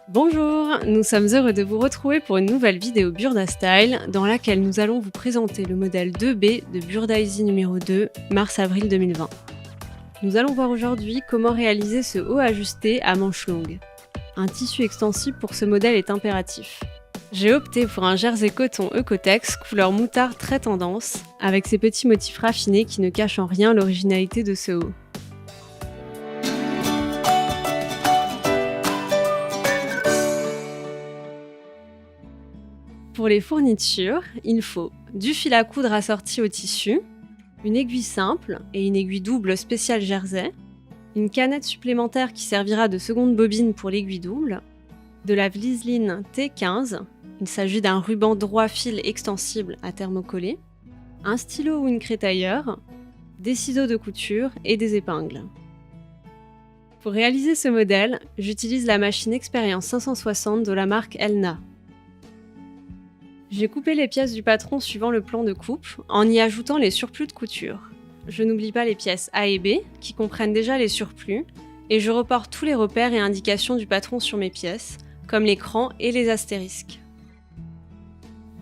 Bonjour, nous sommes heureux de vous retrouver pour une nouvelle vidéo Burda Style dans laquelle nous allons vous présenter le modèle 2B de Burda Easy numéro 2, mars-avril 2020. Nous allons voir aujourd'hui comment réaliser ce haut ajusté à manches longues. Un tissu extensible pour ce modèle est impératif. J'ai opté pour un jersey coton Ecotex couleur moutarde très tendance, avec ses petits motifs raffinés qui ne cachent en rien l'originalité de ce haut. Pour les fournitures, il faut du fil à coudre assorti au tissu, une aiguille simple et une aiguille double spéciale jersey, une canette supplémentaire qui servira de seconde bobine pour l'aiguille double, de la Vliseline T15, il s'agit d'un ruban droit fil extensible à thermocoller, un stylo ou une crétailleur, des ciseaux de couture et des épingles. Pour réaliser ce modèle, j'utilise la machine Expérience 560 de la marque Elna. J'ai coupé les pièces du patron suivant le plan de coupe, en y ajoutant les surplus de couture. Je n'oublie pas les pièces A et B, qui comprennent déjà les surplus, et je reporte tous les repères et indications du patron sur mes pièces, comme l'écran et les astérisques.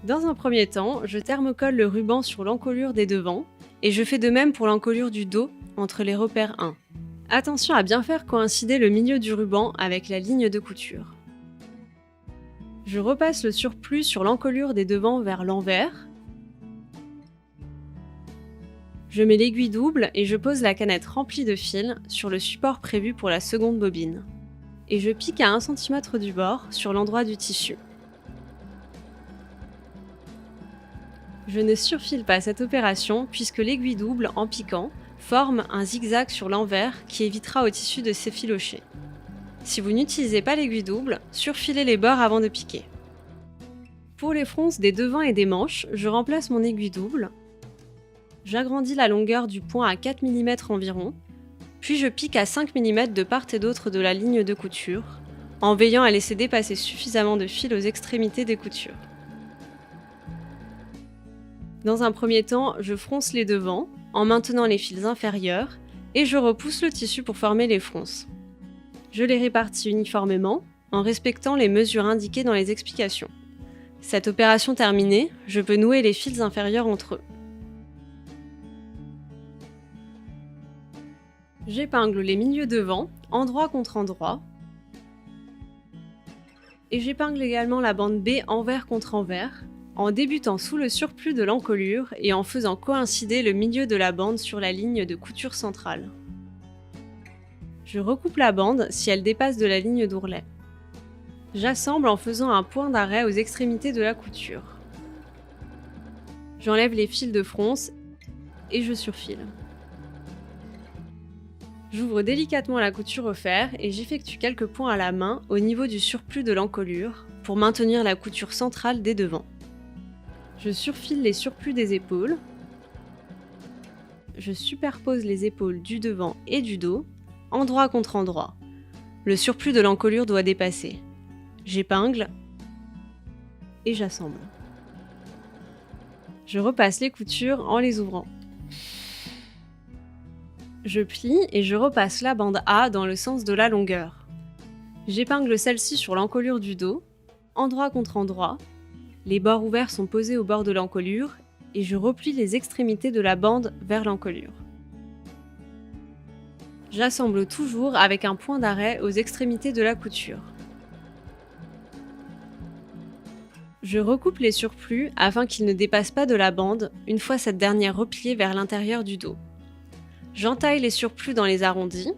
Dans un premier temps, je thermocolle le ruban sur l'encolure des devants, et je fais de même pour l'encolure du dos, entre les repères 1. Attention à bien faire coïncider le milieu du ruban avec la ligne de couture. Je repasse le surplus sur l'encolure des devants vers l'envers. Je mets l'aiguille double et je pose la canette remplie de fil sur le support prévu pour la seconde bobine. Et je pique à 1 cm du bord sur l'endroit du tissu. Je ne surfile pas cette opération puisque l'aiguille double, en piquant, forme un zigzag sur l'envers qui évitera au tissu de s'effilocher. Si vous n'utilisez pas l'aiguille double, surfilez les bords avant de piquer. Pour les fronces des devants et des manches, je remplace mon aiguille double. J'agrandis la longueur du point à 4 mm environ, puis je pique à 5 mm de part et d'autre de la ligne de couture, en veillant à laisser dépasser suffisamment de fil aux extrémités des coutures. Dans un premier temps, je fronce les devants, en maintenant les fils inférieurs, et je repousse le tissu pour former les fronces. Je les répartis uniformément, en respectant les mesures indiquées dans les explications. Cette opération terminée, je peux nouer les fils inférieurs entre eux. J'épingle les milieux devant, endroit contre endroit, et j'épingle également la bande B envers contre envers, en débutant sous le surplus de l'encolure et en faisant coïncider le milieu de la bande sur la ligne de couture centrale. Je recoupe la bande si elle dépasse de la ligne d'ourlet. J'assemble en faisant un point d'arrêt aux extrémités de la couture. J'enlève les fils de fronce et je surfile. J'ouvre délicatement la couture au fer et j'effectue quelques points à la main au niveau du surplus de l'encolure pour maintenir la couture centrale des devants. Je surfile les surplus des épaules. Je superpose les épaules du devant et du dos, endroit contre endroit. Le surplus de l'encolure doit dépasser. J'épingle et j'assemble. Je repasse les coutures en les ouvrant. Je plie et je repasse la bande A dans le sens de la longueur. J'épingle celle-ci sur l'encolure du dos, endroit contre endroit. Les bords ouverts sont posés au bord de l'encolure et je replie les extrémités de la bande vers l'encolure. J'assemble toujours avec un point d'arrêt aux extrémités de la couture. Je recoupe les surplus afin qu'ils ne dépassent pas de la bande une fois cette dernière repliée vers l'intérieur du dos. J'entaille les surplus dans les arrondis,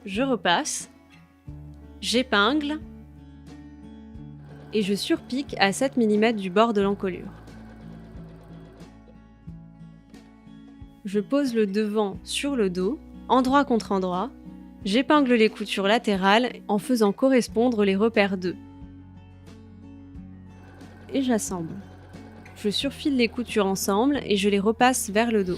je repasse, j'épingle et je surpique à 7 mm du bord de l'encolure. Je pose le devant sur le dos, endroit contre endroit, j'épingle les coutures latérales en faisant correspondre les repères 2. Et j'assemble. Je surfile les coutures ensemble et je les repasse vers le dos.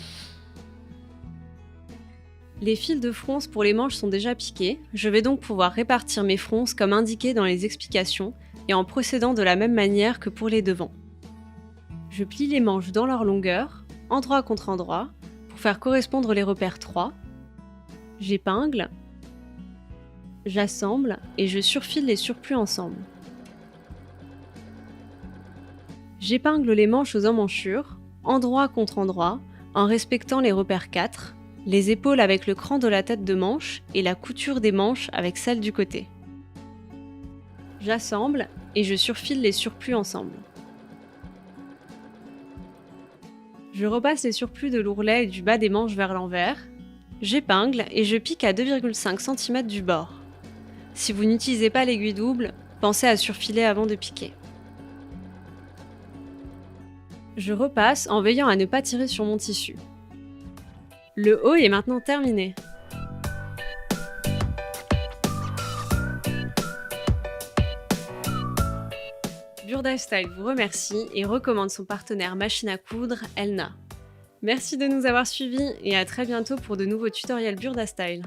Les fils de fronce pour les manches sont déjà piqués, je vais donc pouvoir répartir mes fronces comme indiqué dans les explications et en procédant de la même manière que pour les devants. Je plie les manches dans leur longueur, endroit contre endroit, pour faire correspondre les repères 3. J'épingle J'assemble et je surfile les surplus ensemble. J'épingle les manches aux emmanchures, endroit contre endroit, en respectant les repères 4, les épaules avec le cran de la tête de manche et la couture des manches avec celle du côté. J'assemble et je surfile les surplus ensemble. Je repasse les surplus de l'ourlet et du bas des manches vers l'envers. J'épingle et je pique à 2,5 cm du bord. Si vous n'utilisez pas l'aiguille double, pensez à surfiler avant de piquer. Je repasse en veillant à ne pas tirer sur mon tissu. Le haut est maintenant terminé. Burda Style vous remercie et recommande son partenaire machine à coudre, Elna. Merci de nous avoir suivis et à très bientôt pour de nouveaux tutoriels Burda Style.